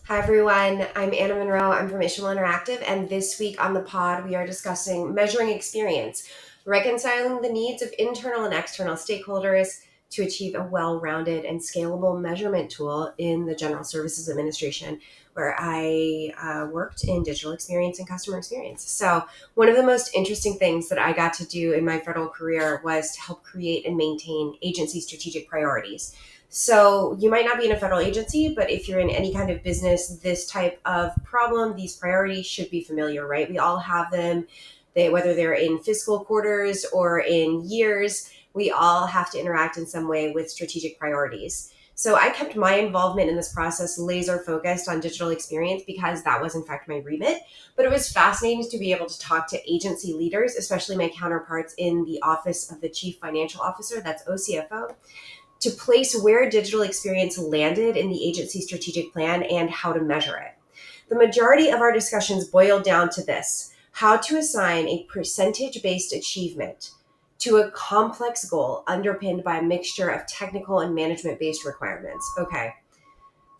Hi everyone, I'm Anna Monroe. I'm from Ishmael Interactive, and this week on the pod, we are discussing measuring experience, reconciling the needs of internal and external stakeholders to achieve a well rounded and scalable measurement tool in the General Services Administration, where I worked in digital experience and customer experience. So, one of the most interesting things that I got to do in my federal career was to help create and maintain agency strategic priorities. So you might not be in a federal agency, but if you're in any kind of business, this type of problem, these priorities should be familiar, right? We all have them. Whether they're in fiscal quarters or in years, we all have to interact in some way with strategic priorities. So I kept my involvement in this process laser focused on digital experience because that was in fact my remit. But it was fascinating to be able to talk to agency leaders, especially my counterparts in the Office of the Chief Financial Officer, that's OCFO, to place where digital experience landed in the agency strategic plan and how to measure it. The majority of our discussions boiled down to this: how to assign a percentage based achievement to a complex goal underpinned by a mixture of technical and management based requirements. Okay.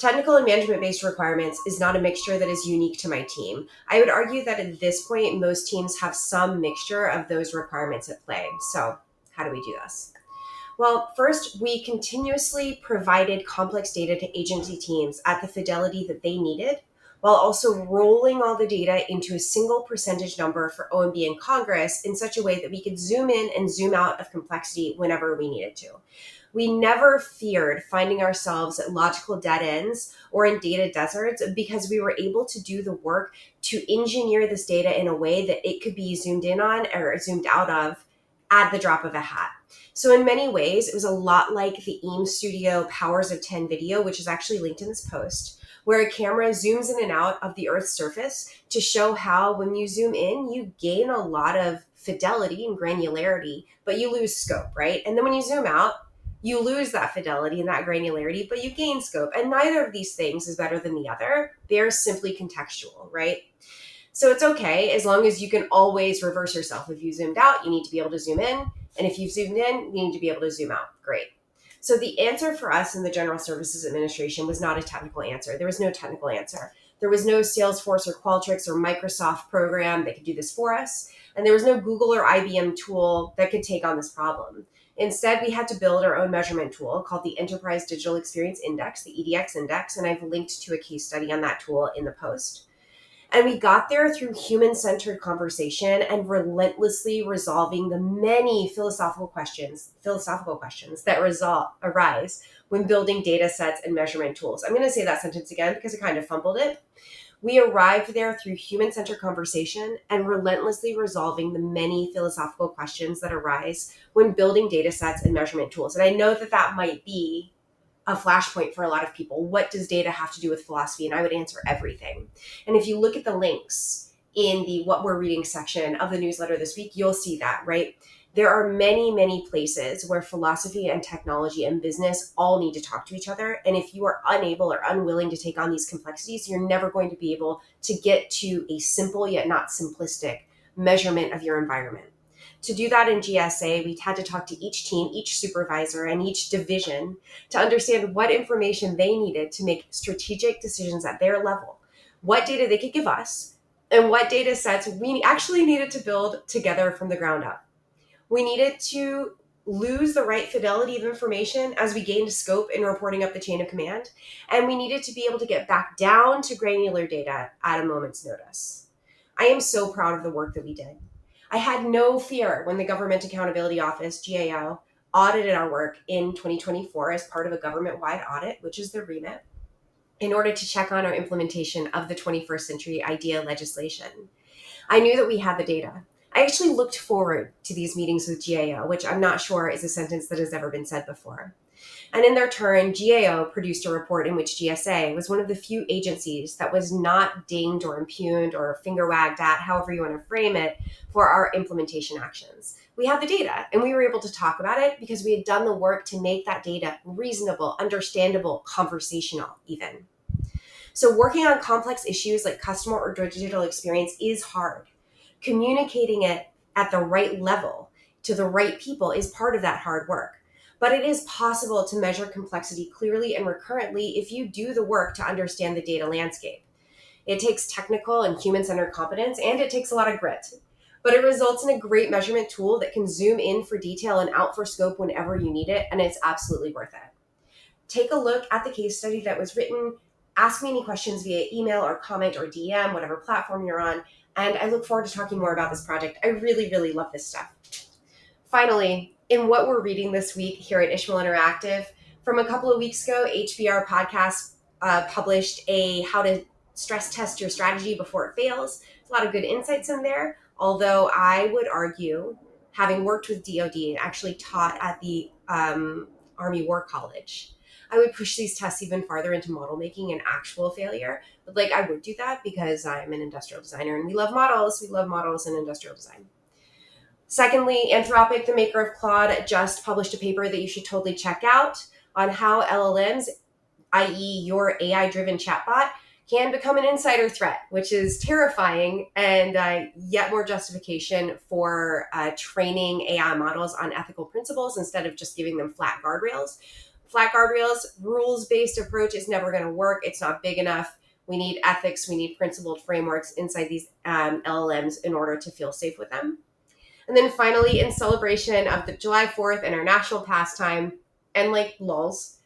Technical and management based requirements is not a mixture that is unique to my team. I would argue that at this point, most teams have some mixture of those requirements at play. So, how do we do this? Well, first, we continuously provided complex data to agency teams at the fidelity that they needed, while also rolling all the data into a single percentage number for OMB and Congress in such a way that we could zoom in and zoom out of complexity whenever we needed to. We never feared finding ourselves at logical dead ends or in data deserts because we were able to do the work to engineer this data in a way that it could be zoomed in on or zoomed out of at the drop of a hat. So in many ways, it was a lot like the Eames Studio Powers of 10 video, which is actually linked in this post, where a camera zooms in and out of the Earth's surface to show how when you zoom in, you gain a lot of fidelity and granularity, but you lose scope, right? And then when you zoom out, you lose that fidelity and that granularity, but you gain scope. And neither of these things is better than the other. They're simply contextual, right? So it's okay as long as you can always reverse yourself. If you zoomed out, you need to be able to zoom in. And if you've zoomed in, you need to be able to zoom out. Great. So the answer for us in the General Services Administration was not a technical answer. There was no technical answer. There was no Salesforce or Qualtrics or Microsoft program that could do this for us. And there was no Google or IBM tool that could take on this problem. Instead, we had to build our own measurement tool called the Enterprise Digital Experience Index, the EDX Index, and I've linked to a case study on that tool in the post. And we got there through human centered conversation and relentlessly resolving the many philosophical questions that arise when building data sets and measurement tools. I'm going to say that sentence again because I kind of fumbled it. We arrived there through human centered conversation and relentlessly resolving the many philosophical questions that arise when building data sets and measurement tools. And I know that that might be a flashpoint for a lot of people. What does data have to do with philosophy? And I would answer everything. And if you look at the links in the What We're Reading section of the newsletter this week, you'll see that, right? There are many, many places where philosophy and technology and business all need to talk to each other. And if you are unable or unwilling to take on these complexities, you're never going to be able to get to a simple yet not simplistic measurement of your environment. To do that in GSA, we had to talk to each team, each supervisor, and each division to understand what information they needed to make strategic decisions at their level, what data they could give us, and what data sets we actually needed to build together from the ground up. We needed to lose the right fidelity of information as we gained scope in reporting up the chain of command, and we needed to be able to get back down to granular data at a moment's notice. I am so proud of the work that we did. I had no fear when the Government Accountability Office, GAO, audited our work in 2024 as part of a government-wide audit, which is the remit, in order to check on our implementation of the 21st Century IDEA legislation. I knew that we had the data. I actually looked forward to these meetings with GAO, which I'm not sure is a sentence that has ever been said before. And in their turn, GAO produced a report in which GSA was one of the few agencies that was not dinged or impugned or finger wagged at, however you want to frame it, for our implementation actions. We had the data and we were able to talk about it because we had done the work to make that data reasonable, understandable, conversational even. So working on complex issues like customer or digital experience is hard. Communicating it at the right level to the right people is part of that hard work. But it is possible to measure complexity clearly and recurrently if you do the work to understand the data landscape. It takes technical and human-centered competence, and it takes a lot of grit. But it results in a great measurement tool that can zoom in for detail and out for scope whenever you need it, and it's absolutely worth it. Take a look at the case study that was written. Ask me any questions via email or comment or DM, whatever platform you're on, and I look forward to talking more about this project. I really, really love this stuff. Finally, in what we're reading this week here at Ishmael Interactive, from a couple of weeks ago, HBR Podcast published a How to Stress Test Your Strategy Before It Fails. There's a lot of good insights in there, although I would argue, having worked with DoD and actually taught at the Army War College, I would push these tests even farther into model making and actual failure. But I would do that because I'm an industrial designer and we love models. We love models in industrial design. Secondly, Anthropic, the maker of Claude, just published a paper that you should totally check out on how LLMs, i.e. your AI-driven chatbot, can become an insider threat, which is terrifying, and yet more justification for training AI models on ethical principles instead of just giving them flat guardrails. Flat guardrails, rules-based approach is never going to work. It's not big enough. We need ethics. We need principled frameworks inside these LLMs in order to feel safe with them. And then finally, in celebration of the July 4th international pastime, and lulz,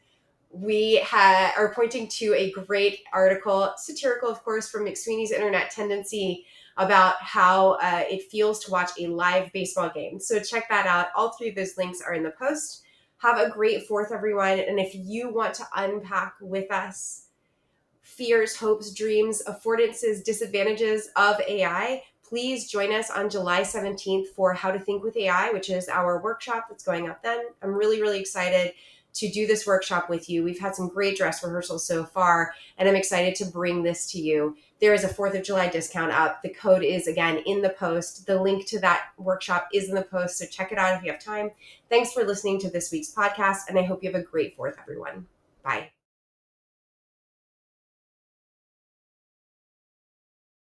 we are pointing to a great article, satirical, of course, from McSweeney's Internet Tendency about how it feels to watch a live baseball game. So check that out. All three of those links are in the post. Have a great 4th, everyone. And if you want to unpack with us fears, hopes, dreams, affordances, disadvantages of AI, please join us on July 17th for How to Think with AI, which is our workshop that's going up then. I'm really, really excited to do this workshop with you. We've had some great dress rehearsals so far, and I'm excited to bring this to you. There is a 4th of July discount up. The code is, again, in the post. The link to that workshop is in the post, so check it out if you have time. Thanks for listening to this week's podcast, and I hope you have a great 4th, everyone. Bye.